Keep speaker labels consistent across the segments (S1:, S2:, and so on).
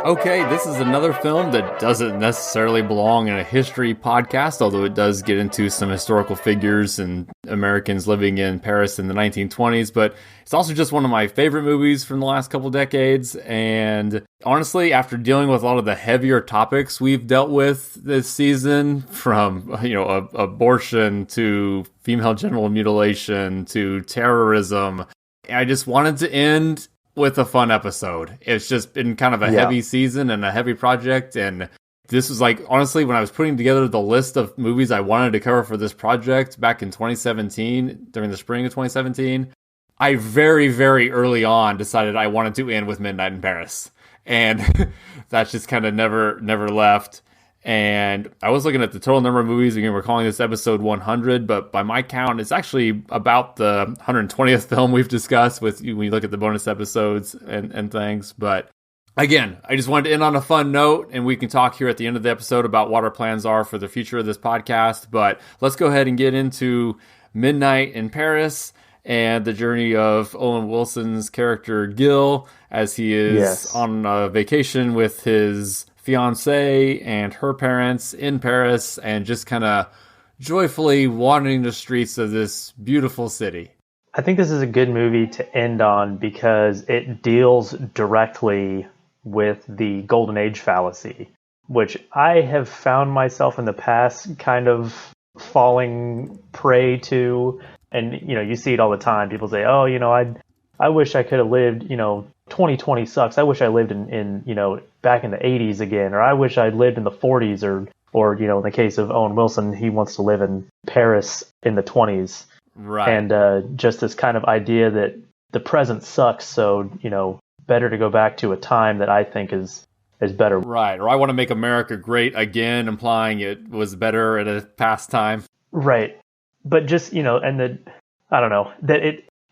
S1: Okay, this is another film that doesn't necessarily belong in a history podcast, although it does get into some historical figures and Americans living in Paris in the 1920s, but it's also just one of my favorite movies from the last couple decades, and honestly, after dealing with a lot of the heavier topics we've dealt with this season, from, abortion to female genital mutilation to terrorism, I just wanted to end with a fun episode. It's just been kind of a heavy season and a heavy project, and this was like, honestly, when I was putting together the list of movies I wanted to cover for this project back in 2017, during the spring of 2017, I very, very early on decided I wanted to end with Midnight in Paris, and that's just kind of never left. And I was looking at the total number of movies. Again, we're calling this episode 100, but by my count, it's actually about the 120th film we've discussed when you look at the bonus episodes and things. But again, I just wanted to end on a fun note, and we can talk here at the end of the episode about what our plans are for the future of this podcast. But let's go ahead and get into Midnight in Paris and the journey of Owen Wilson's character Gil as he is on a vacation with his fiancée and her parents in Paris, and just kind of joyfully wandering the streets of this beautiful city.
S2: I think this is a good movie to end on because it deals directly with the Golden Age fallacy, which I have found myself in the past kind of falling prey to. And, you see it all the time. People say, oh, I wish I could have lived, 2020 sucks. I wish I lived in back in the 80s again, or I wish I'd lived in the 40s, or in the case of Owen Wilson, he wants to live in Paris in the 20s.
S1: Right.
S2: And just this kind of idea that the present sucks, so, better to go back to a time that I think is better.
S1: Right. Or I want to make America great again, implying it was better at a past time.
S2: Right. But just, I don't know, that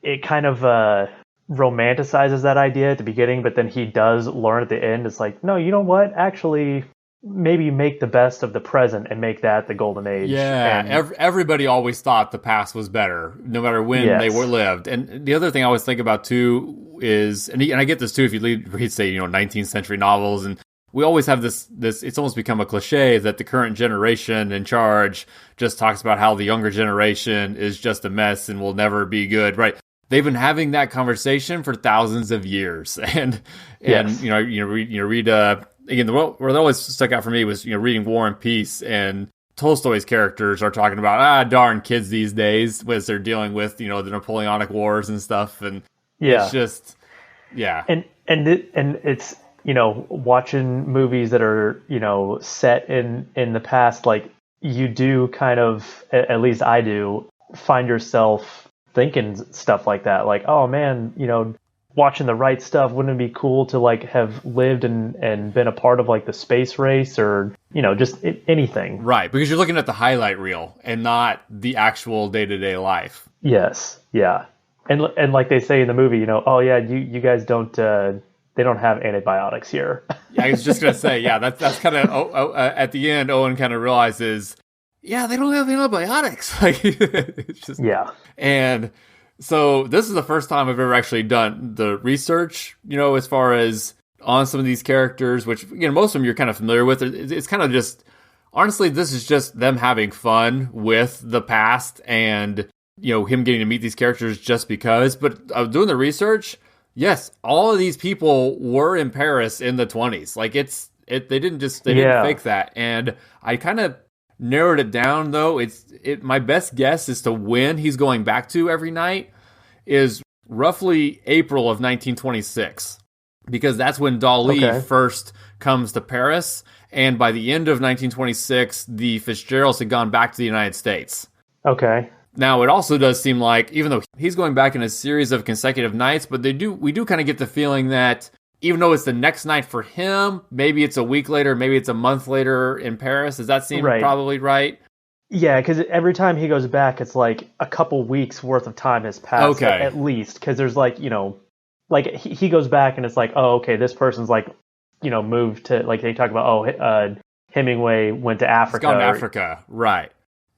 S2: it kind of romanticizes that idea at the beginning, but then he does learn at the end. It's like, no, you know what? Actually, maybe make the best of the present and make that the golden age.
S1: Yeah, and everybody always thought the past was better, no matter when they were lived. And the other thing I always think about, too, is, and I get this, too, if you read, say, 19th century novels, and we always have this, it's almost become a cliche that the current generation in charge just talks about how the younger generation is just a mess and will never be good, right? They've been having that conversation for thousands of years. And read, again, where that always stuck out for me was, reading War and Peace, and Tolstoy's characters are talking about, darn kids these days, as they're dealing with, the Napoleonic Wars and stuff. And it's just,
S2: And it's, watching movies that are, set in the past, like, you do kind of, at least I do, find yourself thinking stuff like that. Like, oh man, watching The Right Stuff, wouldn't it be cool to like have lived and been a part of like the space race, or, just anything.
S1: Right. Because you're looking at the highlight reel and not the actual day-to-day life.
S2: Yes. Yeah. And like they say in the movie, oh yeah, you guys don't, they don't have antibiotics here.
S1: Yeah, I was just going to say, that's kind of, at the end, Owen kind of realizes, they don't have antibiotics. Like, it's just, And so this is the first time I've ever actually done the research, as far as on some of these characters, which, most of them you're kind of familiar with. It's kind of just, honestly, this is just them having fun with the past and, him getting to meet these characters just because. But doing the research, yes, all of these people were in Paris in the 20s. Like, they didn't fake that. And I kind of narrowed it down, though. My best guess as to when he's going back to every night is roughly April of 1926, because that's when Dali first comes to Paris, and by the end of 1926, the Fitzgeralds had gone back to the United States.
S2: Okay.
S1: Now, it also does seem like, even though he's going back in a series of consecutive nights, but we do kind of get the feeling that even though it's the next night for him, maybe it's a week later, maybe it's a month later in Paris. Does that seem probably right?
S2: Yeah, because every time he goes back, it's like a couple weeks worth of time has passed at least. Because there's like, like he goes back and it's like, oh, okay, this person's like, moved to, like they talk about, Hemingway went to Africa.
S1: He's gone to Africa, right.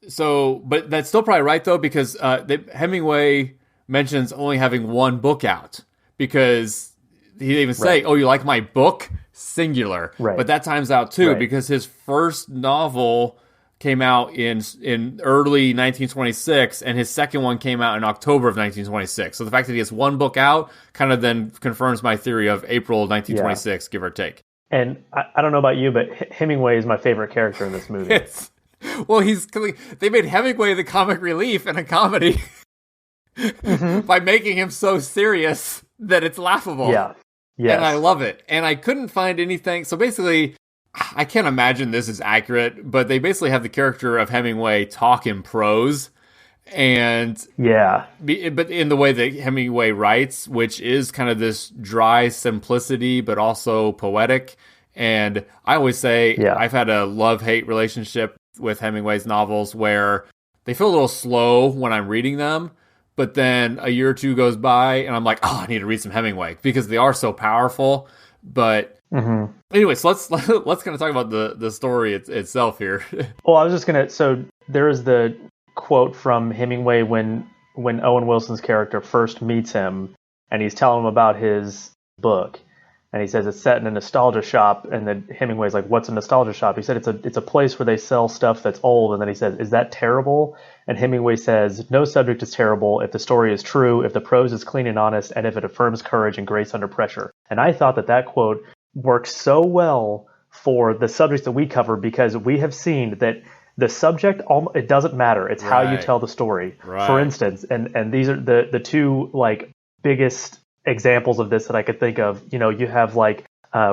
S1: So, but that's still probably right, though, because Hemingway mentions only having one book out, because he'd even say, "Oh, you like my book?" Singular.
S2: Right.
S1: But that times out too,
S2: Right.
S1: because his first novel came out in early 1926, and his second one came out in October of 1926. So the fact that he has one book out kind of then confirms my theory of April 1926, give or take.
S2: And I don't know about you, but Hemingway is my favorite character in this movie.
S1: Well, they made Hemingway the comic relief in a comedy by making him so serious that it's laughable.
S2: Yeah. Yes.
S1: And I love it. And I couldn't find anything. So basically, I can't imagine this is accurate, but they basically have the character of Hemingway talk in prose. And but in the way that Hemingway writes, which is kind of this dry simplicity, but also poetic. And I always say I've had a love-hate relationship with Hemingway's novels where they feel a little slow when I'm reading them. But then a year or two goes by, and I'm like, oh, I need to read some Hemingway because they are so powerful. But anyway, so let's kind of talk about the story itself here.
S2: Well, I was just gonna. So there is the quote from Hemingway when Owen Wilson's character first meets him, and he's telling him about his book, and he says it's set in a nostalgia shop, and then Hemingway's like, "What's a nostalgia shop?" He said it's a place where they sell stuff that's old, and then he says, "Is that terrible?" And Hemingway says, "No subject is terrible if the story is true, if the prose is clean and honest, and if it affirms courage and grace under pressure." And I thought that quote works so well for the subjects that we cover, because we have seen that the subject, it doesn't matter. It's how you tell the story.
S1: Right.
S2: For instance, and these are the two like biggest examples of this that I could think of. You know, you have like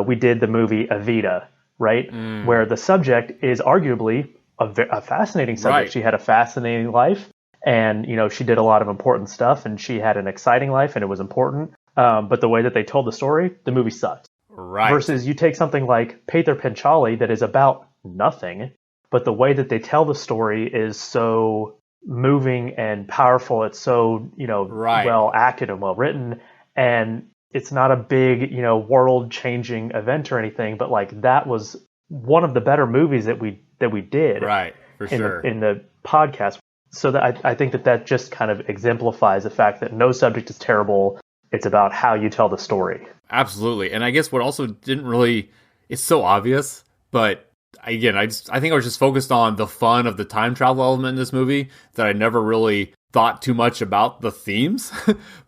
S2: we did the movie Evita, right? Where the subject is arguably a fascinating subject.
S1: Right.
S2: She had a fascinating life, and you know, she did a lot of important stuff, and she had an exciting life, and it was important. But the way that they told the story, the movie sucked.
S1: Right.
S2: Versus you take something like Peter Panchali that is about nothing, but the way that they tell the story is so moving and powerful. It's so, you know, well acted and well written, and it's not a big, you know, world changing event or anything, but like that was one of the better movies that we did.
S1: Right, for sure.
S2: In the podcast. So that I think that just kind of exemplifies the fact that no subject is terrible. It's about how you tell the story.
S1: Absolutely. And I guess what also didn't really, it's so obvious, but again, I think I was just focused on the fun of the time travel element in this movie that I never really thought too much about the themes.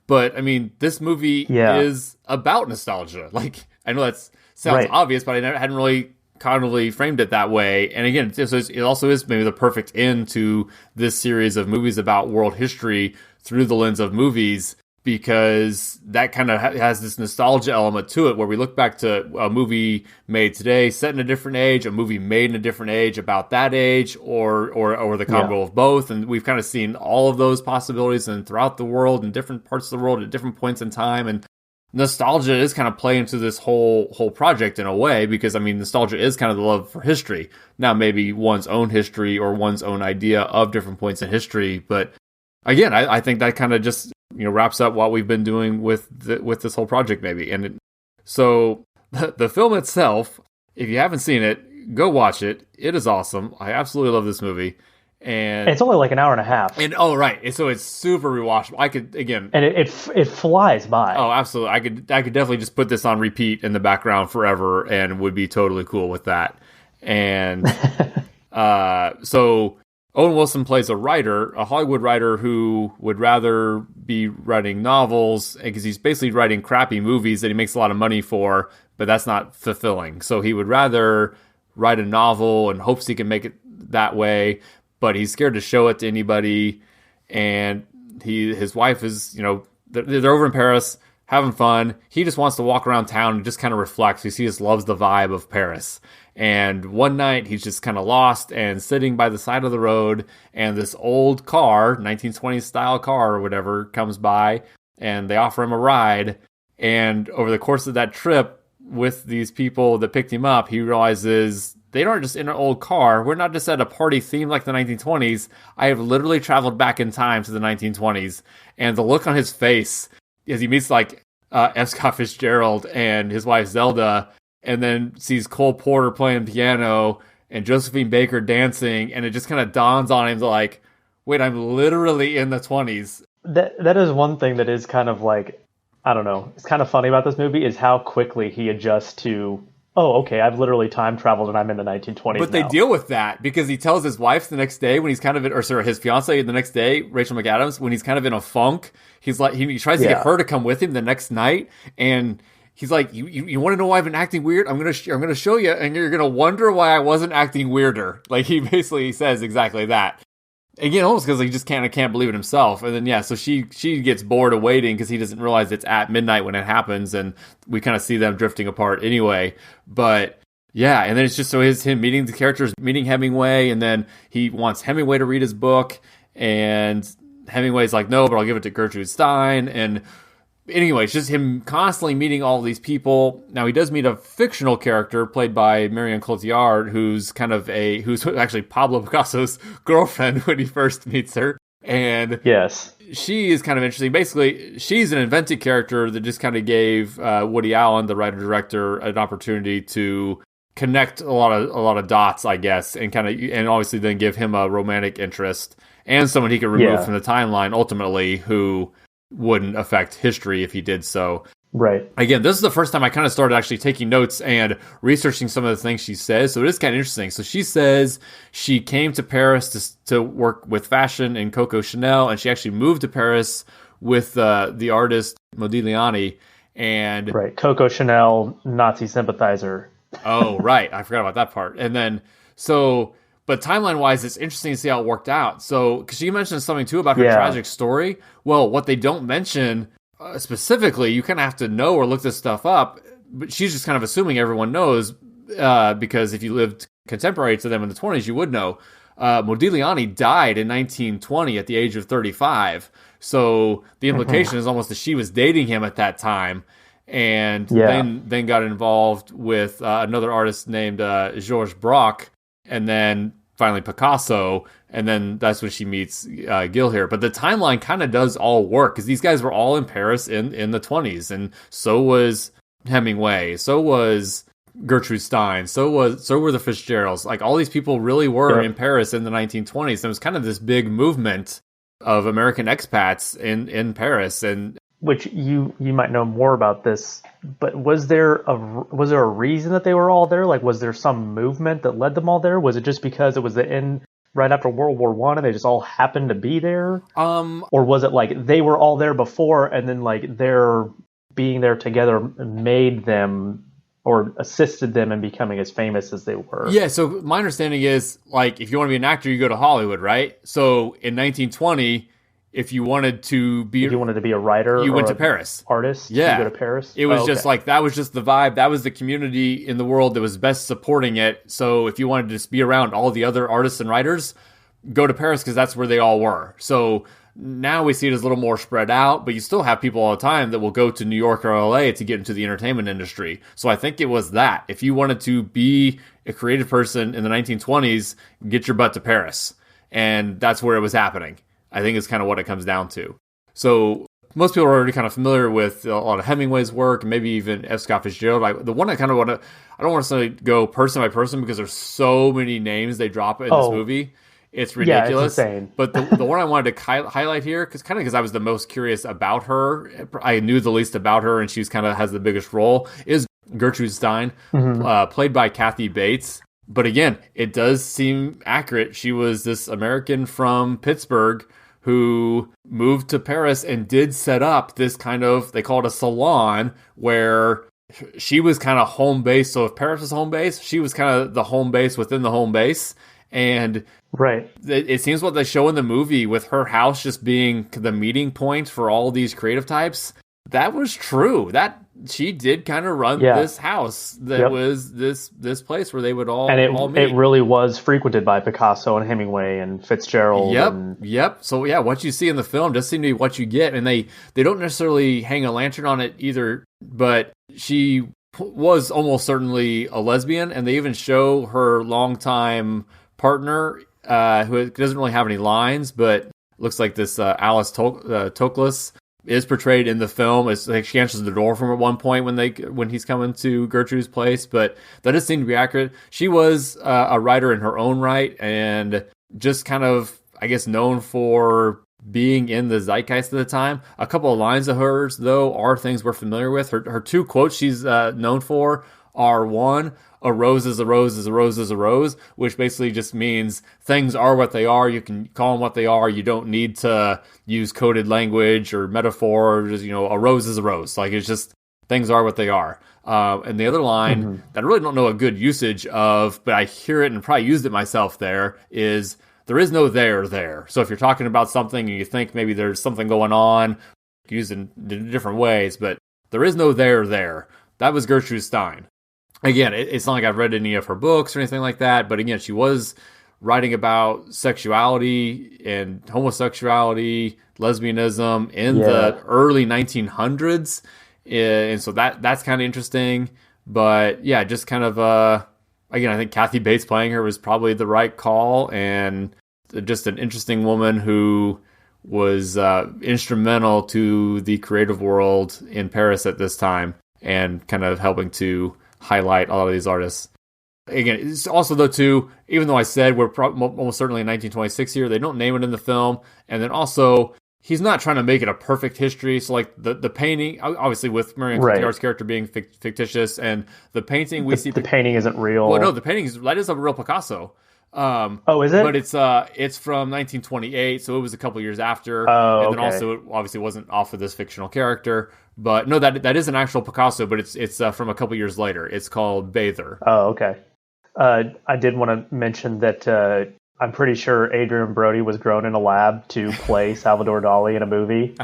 S1: But I mean, this movie is about nostalgia. Like, I know that sounds obvious, but I hadn't really cognitively framed it that way. And again, it also is maybe the perfect end to this series of movies about world history through the lens of movies, because that kind of has this nostalgia element to it, where we look back to a movie made today, set in a different age, a movie made in a different age about that age, or the combo of both. And we've kind of seen all of those possibilities and throughout the world, in different parts of the world at different points in time. And nostalgia is kind of playing into this whole project in a way, because I mean, nostalgia is kind of the love for history. Now, maybe one's own history or one's own idea of different points in history, but again, I think that kind of just, you know, wraps up what we've been doing with this whole project, maybe. And so the film itself, if you haven't seen it, go watch it. It is awesome. I absolutely love this movie. And
S2: it's only like an hour and a half.
S1: And so it's super rewatchable. I could, again,
S2: and it flies by.
S1: Oh, absolutely. I could definitely just put this on repeat in the background forever and would be totally cool with that. And so Owen Wilson plays a writer, a Hollywood writer who would rather be writing novels, because he's basically writing crappy movies that he makes a lot of money for, but that's not fulfilling. So he would rather write a novel and hopes he can make it that way, but he's scared to show it to anybody. And his wife is, you know, they're over in Paris having fun. He just wants to walk around town and just kind of reflect. He just loves the vibe of Paris. And one night he's just kind of lost and sitting by the side of the road, and this old car, 1920s style car or whatever, comes by, and they offer him a ride. And over the course of that trip with these people that picked him up, he realizes they aren't just in an old car. We're not just at a party themed like the 1920s. I have literally traveled back in time to the 1920s. And the look on his face as he meets like F. Scott Fitzgerald and his wife Zelda, and then sees Cole Porter playing piano and Josephine Baker dancing, and it just kind of dawns on him like, wait, I'm literally in the 20s.
S2: That is one thing that is kind of like I don't know. It's kind of funny about this movie is how quickly he adjusts to, oh, okay, I've literally time traveled and I'm in the 1920s
S1: But they
S2: now.
S1: deal with that because he tells his wife the next day when he's kind of or sorry, his fiance the next day, Rachel McAdams, when he's kind of in a funk. He's like, he tries to get her to come with him the next night, and he's like, you want to know why I've been acting weird? I'm gonna show you, and you're gonna wonder why I wasn't acting weirder. Like, he basically says exactly that. Again, almost because he just can't believe it himself. And then, so she gets bored of waiting because he doesn't realize it's at midnight when it happens, and we kind of see them drifting apart anyway. But yeah, and then it's just him meeting the characters, meeting Hemingway, and then he wants Hemingway to read his book, and Hemingway's like, no, but I'll give it to Gertrude Stein. And anyway, it's just him constantly meeting all these people. Now, he does meet a fictional character played by Marion Cotillard, who's who's actually Pablo Picasso's girlfriend when he first meets her. And
S2: yes,
S1: she is kind of interesting. Basically, she's an invented character that just kind of gave Woody Allen, the writer-director, an opportunity to connect a lot of dots, I guess, and obviously then give him a romantic interest and someone he could remove from the timeline ultimately, who wouldn't affect history if he did so.
S2: Right.
S1: Again, this is the first time I kind of started actually taking notes and researching some of the things she says, so it is kind of interesting. So she says she came to Paris to work with fashion and Coco Chanel, and she actually moved to Paris with the artist Modigliani. And
S2: right, Coco Chanel, Nazi sympathizer.
S1: Oh, right. I forgot about that part. And then, but timeline-wise, it's interesting to see how it worked out. So, because you mentioned something, too, about her tragic story. Well, what they don't mention specifically, you kind of have to know or look this stuff up, but she's just kind of assuming everyone knows, because if you lived contemporary to them in the 20s, you would know. Modigliani died in 1920 at the age of 35. So, the implication is almost that she was dating him at that time. And then got involved with another artist named Georges Braque, and then finally Picasso, and then that's when she meets Gil here. But the timeline kind of does all work, because these guys were all in Paris in the 20s, and so was Hemingway, so was Gertrude Stein, so were the Fitzgeralds. Like, all these people really were in Paris in the 1920s, and it was kind of this big movement of American expats in Paris. And
S2: which you might know more about this, but was there a reason that they were all there? Like, was there some movement that led them all there? Was it just because it was the end right after World War I and they just all happened to be there? Or was it like they were all there before and then like their being there together made them or assisted them in becoming as famous as they were?
S1: Yeah, so my understanding is, like, if you want to be an actor, you go to Hollywood, right? So in 1920, if you wanted to be
S2: a writer,
S1: you went to Paris.
S2: Artist,
S1: yeah,
S2: you go to Paris.
S1: It was just like that was just the vibe. That was the community in the world that was best supporting it. So if you wanted to just be around all the other artists and writers, go to Paris because that's where they all were. So now we see it as a little more spread out, but you still have people all the time that will go to New York or LA to get into the entertainment industry. So I think it was that. If you wanted to be a creative person in the 1920s, get your butt to Paris, and that's where it was happening. I think is kind of what it comes down to. So most people are already kind of familiar with a lot of Hemingway's work, and maybe even F. Scott Fitzgerald. The one I kind of I don't want to go person by person because there's so many names they drop in this movie. It's ridiculous.
S2: Yeah, it's insane.
S1: But the one I wanted to highlight here, because I was the most curious about her, I knew the least about her, and she's kind of has the biggest role, is Gertrude Stein, played by Kathy Bates. But again, it does seem accurate. She was this American from Pittsburgh who moved to Paris and did set up this kind of, they call it a salon, where she was kind of home base. So if Paris was home base, she was kind of the home base within the home base. And it seems what they show in the movie with her house just being the meeting point for all these creative types, that was true. That she did kind of run this house that was this place where they would all meet.
S2: It really was frequented by Picasso and Hemingway and Fitzgerald.
S1: Yep. So yeah, what you see in the film does seem to be what you get, and they don't necessarily hang a lantern on it either. But she was almost certainly a lesbian, and they even show her longtime partner, who doesn't really have any lines, but looks like this Alice Toklas is portrayed in the film. It's like she answers the door from at one point when he's coming to Gertrude's place, but that does seem to be accurate. She was a writer in her own right, and just kind of, I guess, known for being in the zeitgeist at the time. A couple of lines of hers, though, are things we're familiar with. Her two quotes she's known for are, one, a rose is a rose is a rose is a rose, which basically just means things are what they are. You can call them what they are. You don't need to use coded language or metaphor. Or just, a rose is a rose. Like, it's just things are what they are. And the other line that I really don't know a good usage of, but I hear it and probably used it myself there, is there is no there. So if you're talking about something and you think maybe there's something going on, used in different ways, but there is no there. That was Gertrude Stein. Again, it's not like I've read any of her books or anything like that, but again, she was writing about sexuality and homosexuality, lesbianism in the early 1900s. And so that's kind of interesting. But yeah, just kind of, again, I think Kathy Bates playing her was probably the right call, and just an interesting woman who was instrumental to the creative world in Paris at this time, and kind of helping to highlight a lot of these artists. Again, it's also, though, too, even though I said we're almost certainly in 1926 here, they don't name it in the film. And then also, he's not trying to make it a perfect history. So, like, the painting, obviously with Marion Cotillard's character being fictitious, and the painting we see...
S2: The painting isn't real.
S1: Well, no, the painting that is a real Picasso.
S2: Is it?
S1: But it's from 1928, so it was a couple years after.
S2: Oh,
S1: and then also, it obviously wasn't off of this fictional character. But no, that is an actual Picasso, but it's from a couple years later. It's called Bather.
S2: Oh, okay. I did want to mention that I'm pretty sure Adrian Brody was grown in a lab to play Salvador Dali in a movie.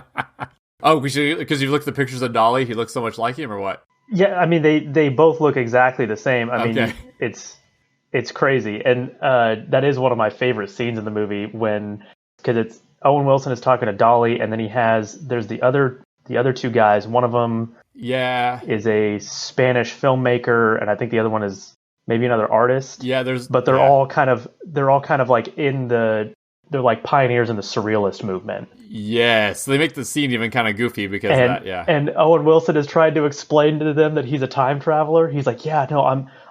S1: Oh, because you look at the pictures of Dali, he looks so much like him, or what?
S2: Yeah, I mean, they both look exactly the same. I mean, it's crazy. And that is one of my favorite scenes in the movie, because it's Owen Wilson is talking to Dali, and then there's the other two guys. One of them is a Spanish filmmaker, and I think the other one is maybe another artist.
S1: Yeah,
S2: they're all kind of like they're like pioneers in the surrealist movement.
S1: Yes, so they make the scene even kind of goofy because of that. Yeah,
S2: and Owen Wilson is trying to explain to them that he's a time traveler. He's like, yeah, no,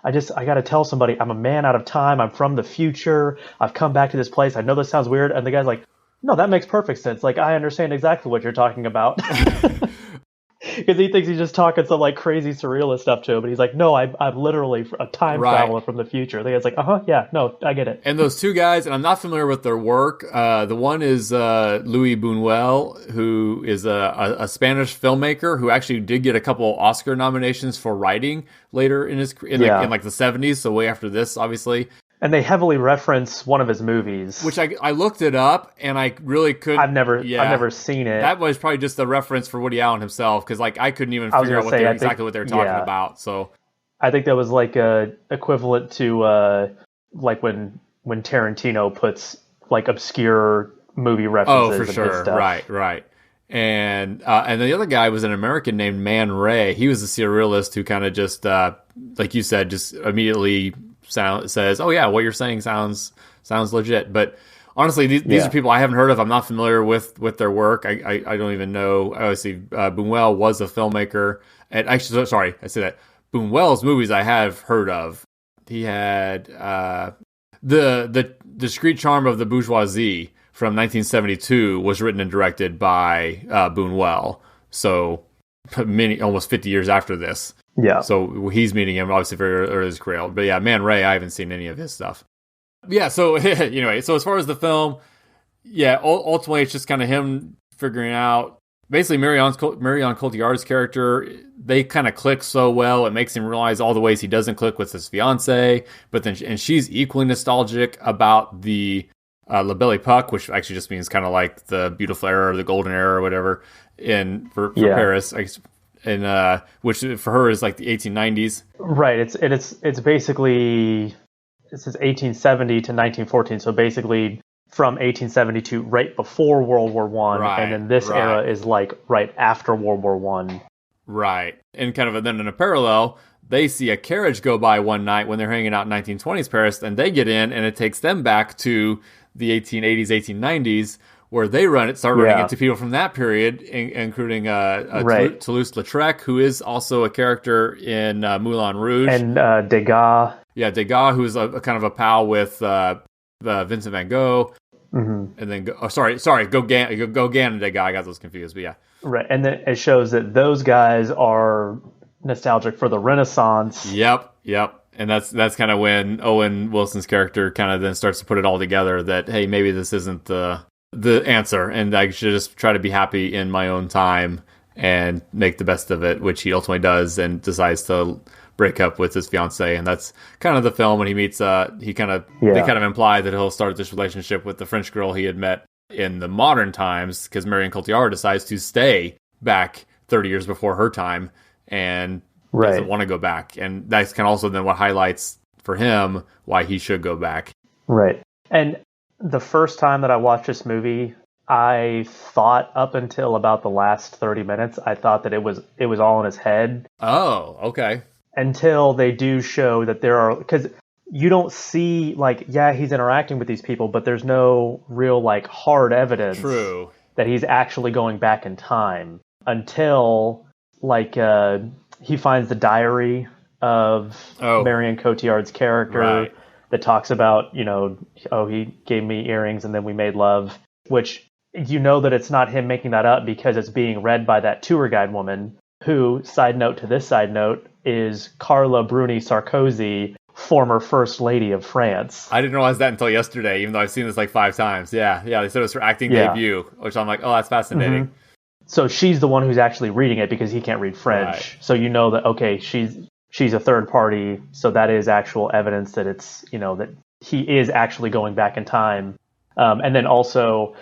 S2: I got to tell somebody I'm a man out of time. I'm from the future. I've come back to this place. I know this sounds weird. And the guy's like, no, that makes perfect sense. Like, I understand exactly what you're talking about. Because he thinks he's just talking some like crazy surrealist stuff to him, but he's like, no, I'm literally a time traveler from the future. The guy's like, yeah, no, I get it.
S1: And those two guys, and I'm not familiar with their work. The one is Louis Buñuel, who is a Spanish filmmaker who actually did get a couple Oscar nominations for writing later in his in like the 70s, so way after this, obviously.
S2: And they heavily reference one of his movies,
S1: which I looked it up, and I really couldn't.
S2: I've never seen it.
S1: That was probably just a reference for Woody Allen himself, because like I couldn't even figure out what they were talking about. So
S2: I think that was like equivalent to like when Tarantino puts like obscure movie references.
S1: Oh, for sure, right. And the other guy was an American named Man Ray. He was a surrealist who kind of just, like you said, just immediately says, "Oh yeah, what you're saying sounds legit." But honestly, these are people I haven't heard of. I'm not familiar with their work. I don't even know. Obviously, Buñuel was a filmmaker, and actually, sorry, I say that Buñuel's movies I have heard of. He had the Discreet Charm of the Bourgeoisie from 1972 was written and directed by Buñuel. So almost 50 years after this.
S2: Yeah.
S1: So he's meeting him obviously very early in his career. But yeah, Man Ray, I haven't seen any of his stuff. Yeah, so anyway, so as far as the film, ultimately it's just kind of him figuring out, basically Marion Cotillard's character, they kind of click so well, it makes him realize all the ways he doesn't click with his fiance, but then and she's equally nostalgic about the La Belle Époque, which actually just means kind of like the beautiful era or the golden era or whatever for Paris. And which for her is like the 1890s. Right.
S2: It's basically, this is 1870 to 1914. So basically from 1872, right before World War One, and then this era is like right after World War One.
S1: Right. And kind of then in a parallel, they see a carriage go by one night when they're hanging out in 1920s Paris, and they get in, and it takes them back to the 1880s, 1890s, where they start running into people from that period, including Toulouse-Lautrec, who is also a character in Moulin Rouge.
S2: And Degas.
S1: Yeah, Degas, who's a kind of a pal with Vincent van Gogh. And then go Ganondorf guy. I got those confused, but yeah.
S2: Right, and then it shows that those guys are nostalgic for the Renaissance.
S1: Yep. And that's kind of when Owen Wilson's character kind of then starts to put it all together that, hey, maybe this isn't the answer, and I should just try to be happy in my own time and make the best of it, which he ultimately does, and decides to break up with his fiance. And that's kind of the film when he meets they kind of imply that he'll start this relationship with the French girl he had met in the modern times, because Marion Cotillard decides to stay back 30 years before her time and doesn't want to go back. And that's kind of also then what highlights for him why he should go back.
S2: Right. And the first time that I watched this movie, I thought up until about the last 30 minutes, I thought that it was all in his head.
S1: Oh, okay.
S2: Until they do show that there are, because you don't see, like, yeah, he's interacting with these people, but there's no real, like, hard evidence that he's actually going back in time until, like, he finds the diary of Marion Cotillard's character that talks about, he gave me earrings and then we made love, which that it's not him making that up because it's being read by that tour guide woman who, side note to this side note, is Carla Bruni Sarkozy, former First Lady of France.
S1: I didn't realize that until yesterday, even though I've seen this like 5 times. Yeah, they said it was her acting debut, which I'm like, oh, that's fascinating.
S2: Mm-hmm. So she's the one who's actually reading it because he can't read French. Right. So you know that, okay, she's a third party, so that is actual evidence that it's, that he is actually going back in time. And then also,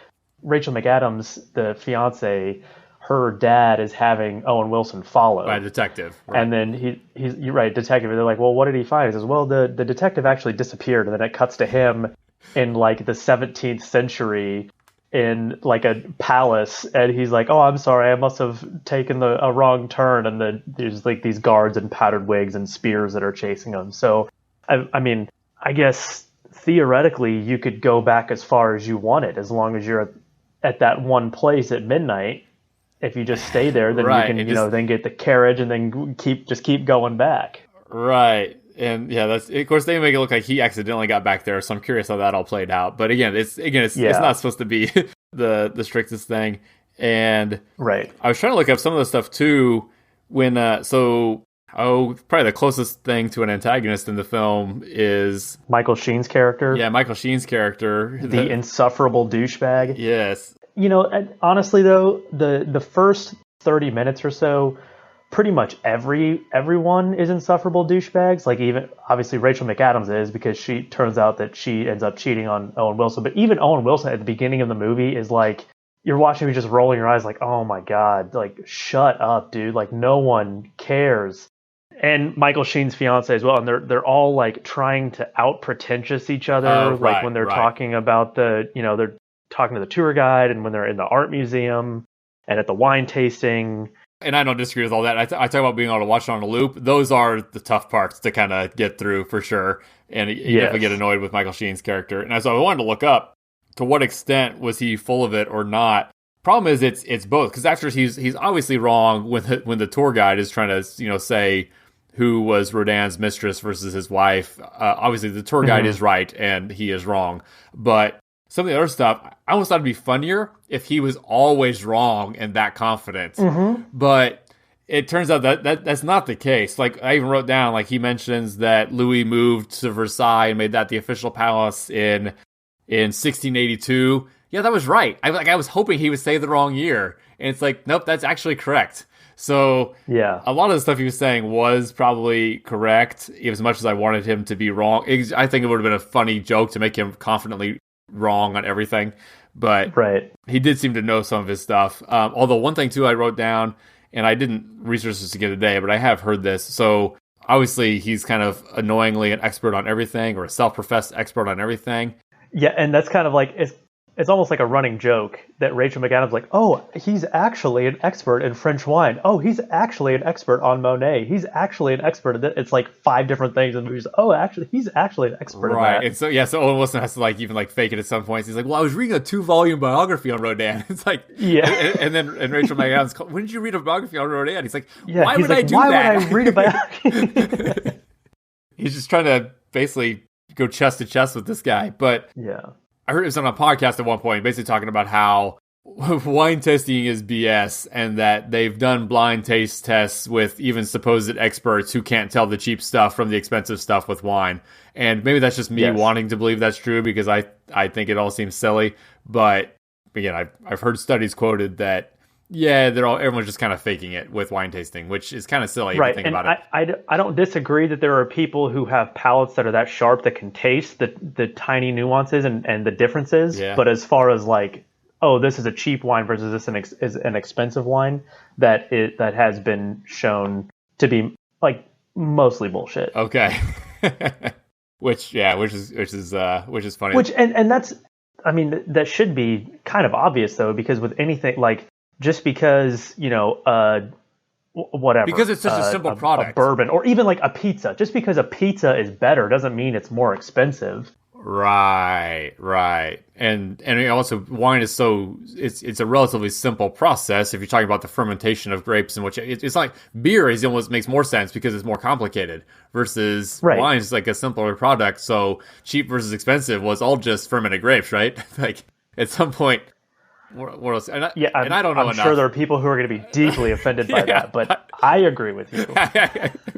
S2: Rachel McAdams, the fiance, her dad is having Owen Wilson follow.
S1: By a detective. Right.
S2: And then you're right, detective. And they're like, well, what did he find? He says, well, the detective actually disappeared. And then it cuts to him in like the 17th century in like a palace. And he's like, oh, I'm sorry, I must have taken a wrong turn. And there's like these guards in powdered wigs and spears that are chasing him. So, I mean, I guess theoretically you could go back as far as you wanted, as long as you're at that one place at midnight. If you just stay there, then you can, then get the carriage and then keep going back.
S1: Right. And yeah, of course they make it look like he accidentally got back there. So I'm curious how that all played out. But again, it's not supposed to be the strictest thing. And
S2: right.
S1: I was trying to look up some of the stuff too. When probably the closest thing to an antagonist in the film is
S2: Michael Sheen's character.
S1: Yeah, Michael Sheen's character,
S2: the insufferable douchebag.
S1: Yes.
S2: Honestly though, the first 30 minutes or so, pretty much everyone is insufferable douchebags. Like, even obviously Rachel McAdams is, because she turns out that she ends up cheating on Owen Wilson. But even Owen Wilson at the beginning of the movie is like, you're watching me just rolling your eyes like, oh my God, like, shut up, dude. Like, no one cares. And Michael Sheen's fiance as well. And they're all like trying to out pretentious each other. When they're talking about they're talking to the tour guide, and when they're in the art museum and at the wine tasting.
S1: And I don't disagree with all that. I talk about being able to watch it on a loop. Those are the tough parts to kind of get through for sure. And you definitely get annoyed with Michael Sheen's character. And so I wanted to look up to what extent was he full of it or not. Problem is it's both, because after he's obviously wrong when the tour guide is trying to say who was Rodin's mistress versus his wife. Obviously the tour guide is right and he is wrong, but some of the other stuff, I almost thought it'd be funnier if he was always wrong and that confident. Mm-hmm. But it turns out that's not the case. Like, I even wrote down, like, he mentions that Louis moved to Versailles and made that the official palace in 1682. Yeah, that was right. I was hoping he would say the wrong year. And it's like, nope, that's actually correct. So
S2: yeah,
S1: a lot of the stuff he was saying was probably correct, as much as I wanted him to be wrong. I think it would have been a funny joke to make him confidently wrong on everything, but he did seem to know some of his stuff. Although one thing too I wrote down, and I didn't research this again today, but I have heard this. So obviously he's kind of annoyingly an expert on everything, or a self-professed expert on everything.
S2: Yeah, and that's kind of like, it's almost like a running joke that Rachel McAdams like, oh, he's actually an expert in French wine. Oh, he's actually an expert on Monet. He's actually an expert in it's like 5 different things in the movies. Oh, actually, he's actually an expert in that.
S1: Right, and so Owen Wilson has to like even like fake it at some points. He's like, well, I was reading a 2-volume biography on Rodin. It's like,
S2: yeah.
S1: And then Rachel McAdams, when did you read a biography on Rodin? He's like,
S2: yeah,
S1: why would I do
S2: why
S1: that?
S2: Why would I read a biography?
S1: He's just trying to basically go chest to chest with this guy, but
S2: yeah.
S1: I heard it was on a podcast at one point, basically talking about how wine tasting is BS and that they've done blind taste tests with even supposed experts who can't tell the cheap stuff from the expensive stuff with wine. And maybe that's just me wanting to believe that's true because I think it all seems silly. But again, I've heard studies quoted that, yeah, everyone's just kind of faking it with wine tasting, which is kind of silly if you think about it.
S2: I don't disagree that there are people who have palates that are that sharp that can taste the tiny nuances and the differences. Yeah. But as far as like, oh, this is a cheap wine versus this is an expensive wine, that has been shown to be like mostly bullshit.
S1: Okay. which is funny.
S2: Which and that's, I mean, that should be kind of obvious though, because with anything like, just because, whatever.
S1: Because it's such a simple product.
S2: A bourbon, or even like a pizza. Just because a pizza is better doesn't mean it's more expensive.
S1: Right. And also wine is it's a relatively simple process if you're talking about the fermentation of grapes, and which it's like beer is almost makes more sense because it's more complicated versus wine is like a simpler product. So cheap versus expensive was all just fermented grapes, right? Like at some point. What else? And I don't know enough.
S2: I'm sure there are people who are going to be deeply offended by that, but I agree with you.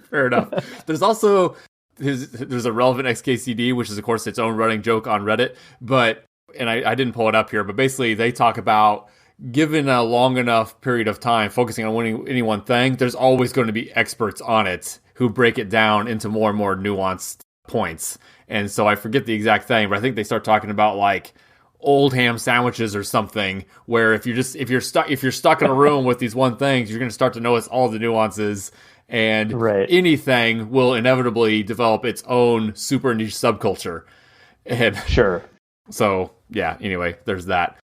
S1: Fair enough. There's also there's a relevant XKCD, which is of course its own running joke on Reddit. But I didn't pull it up here, but basically they talk about given a long enough period of time focusing on winning any one thing, there's always going to be experts on it who break it down into more and more nuanced points. And so I forget the exact thing, but I think they start talking about like old ham sandwiches or something, where if you're stuck in a room with these one things, you're going to start to notice all the nuances, and anything will inevitably develop its own super niche subculture. And
S2: sure.
S1: So yeah, anyway, there's that.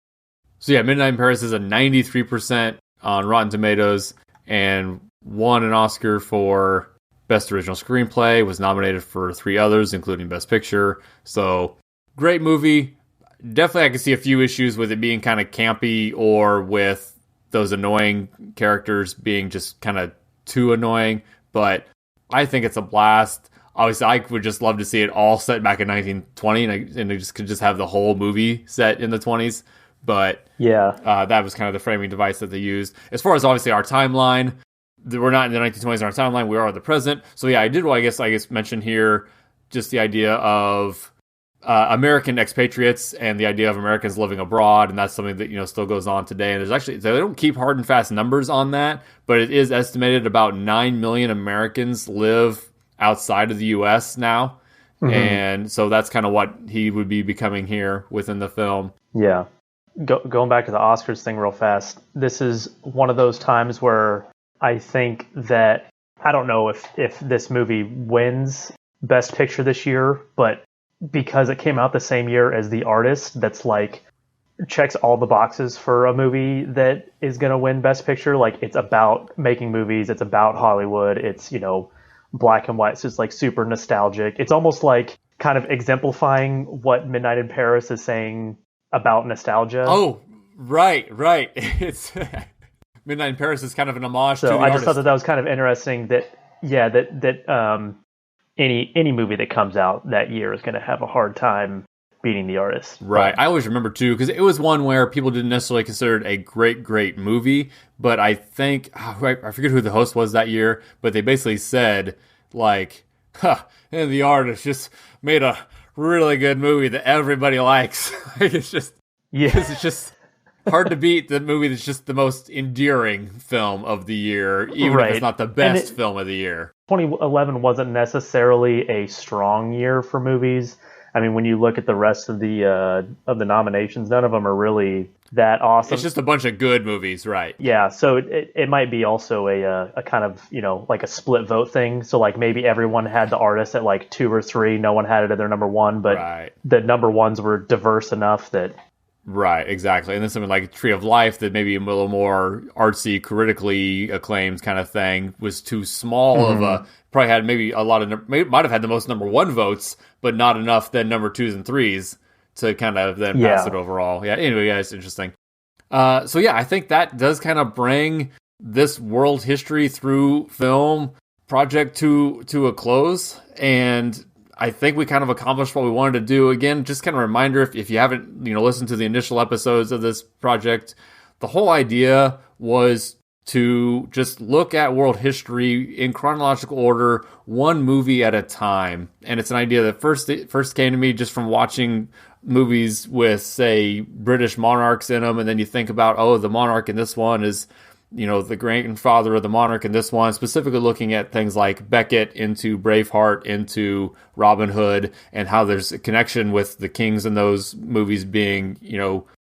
S1: So yeah, Midnight in Paris is a 93% on Rotten Tomatoes and won an Oscar for Best Original Screenplay, was nominated for 3 others, including Best Picture. So great movie. Definitely, I can see a few issues with it being kind of campy or with those annoying characters being just kind of too annoying. But I think it's a blast. Obviously, I would just love to see it all set back in 1920, and it just could just have the whole movie set in the 20s. But
S2: yeah,
S1: that was kind of the framing device that they used. As far as obviously our timeline, we're not in the 1920s in our timeline. We are the present. So yeah, I did. Well, I guess mention here just the idea of American expatriates and the idea of Americans living abroad, and that's something that still goes on today. And there's actually, they don't keep hard and fast numbers on that, but it is estimated about 9 million Americans live outside of the U.S. now, and so that's kind of what he would be becoming here within the film.
S2: Yeah, going back to the Oscars thing real fast, this is one of those times where I think that I don't know if this movie wins Best Picture this year, but because it came out the same year as The Artist, that's like checks all the boxes for a movie that is going to win Best Picture. Like, it's about making movies, it's about Hollywood, it's black and white, so it's like super nostalgic. It's almost like kind of exemplifying what Midnight in Paris is saying about nostalgia.
S1: Oh, right. It's Midnight in Paris is kind of an homage to The
S2: I just
S1: Artist.
S2: thought that was kind of interesting that any movie that comes out that year is going to have a hard time beating The Artist.
S1: Right. I always remember, too, because it was one where people didn't necessarily consider it a great movie, but I think, I forget who the host was that year, but they basically said, like, and The Artist just made a really good movie that everybody likes. It's just hard to beat the movie that's just the most endearing film of the year, even if it's not the best film of the year.
S2: 2011 wasn't necessarily a strong year for movies. I mean, when you look at the rest of the nominations, none of them are really that awesome.
S1: It's just a bunch of good movies, right?
S2: Yeah, so it might be also a kind of, like a split vote thing. So like maybe everyone had The Artist at like 2 or 3, no one had it at their number 1, but the number ones were diverse enough that.
S1: Right, exactly. And then something like Tree of Life that maybe a little more artsy, critically acclaimed kind of thing was too small of a, probably had maybe a lot of, might have had the most number 1 votes, but not enough then number 2s and 3s to kind of then pass it overall. Yeah, anyway, it's interesting. So yeah, I think that does kind of bring this world history through film project to a close. And I think we kind of accomplished what we wanted to do. Again, just kind of a reminder, if you haven't, listened to the initial episodes of this project, the whole idea was to just look at world history in chronological order, one movie at a time. And it's an idea that first came to me just from watching movies with, say, British monarchs in them, and then you think about, oh, the monarch in this one is, the grandfather of the monarch in this one, specifically looking at things like Beckett into Braveheart, into Robin Hood, and how there's a connection with the kings in those movies being,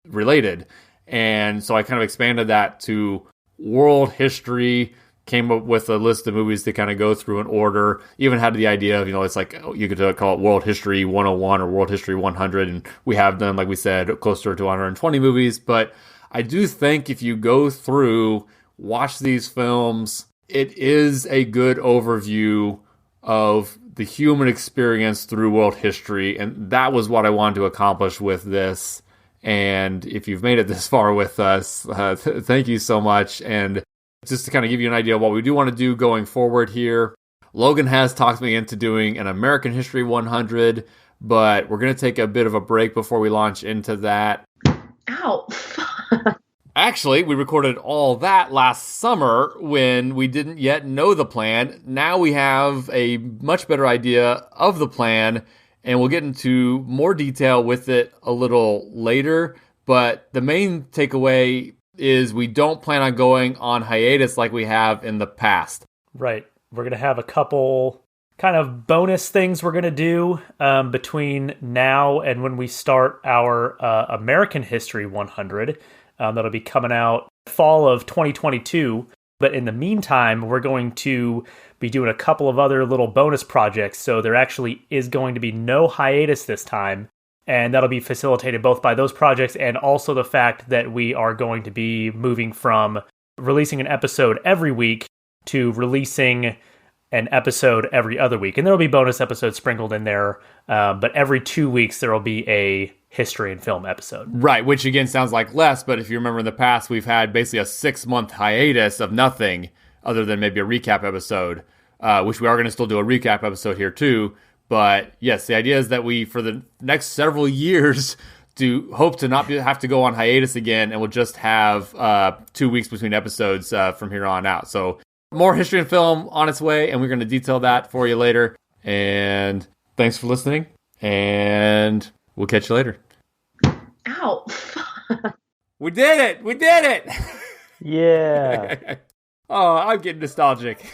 S1: related. And so I kind of expanded that to world history, came up with a list of movies to kind of go through in order, even had the idea of, it's like, you could call it World History 101 or World History 100, and we have done, like we said, closer to 120 movies, but I do think if you go through, watch these films, it is a good overview of the human experience through world history, and that was what I wanted to accomplish with this. And if you've made it this far with us, thank you so much. And just to kind of give you an idea of what we do want to do going forward here, Logan has talked me into doing an American History 100, but we're going to take a bit of a break before we launch into that.
S3: Ow.
S1: Actually, we recorded all that last summer when we didn't yet know the plan. Now we have a much better idea of the plan, and we'll get into more detail with it a little later. But the main takeaway is we don't plan on going on hiatus like we have in the past.
S2: Right. We're going to have a couple kind of bonus things we're going to do between now and when we start our American History 100. That'll be coming out fall of 2022. But in the meantime, we're going to be doing a couple of other little bonus projects. So there actually is going to be no hiatus this time. And that'll be facilitated both by those projects and also the fact that we are going to be moving from releasing an episode every week to releasing an episode every other week. And there'll be bonus episodes sprinkled in there. But every 2 weeks, there'll be a history and film episode.
S1: Right, which again sounds like less, but if you remember in the past, we've had basically a 6-month hiatus of nothing other than maybe a recap episode, which we are going to still do a recap episode here too. But yes, the idea is that we, for the next several years, do hope to not have to go on hiatus again, and we'll just have 2 weeks between episodes from here on out. So more history and film on its way, and we're going to detail that for you later. And thanks for listening, and we'll catch you later.
S3: Ow.
S1: We did it! We did it!
S2: Yeah.
S1: Oh, I'm getting nostalgic.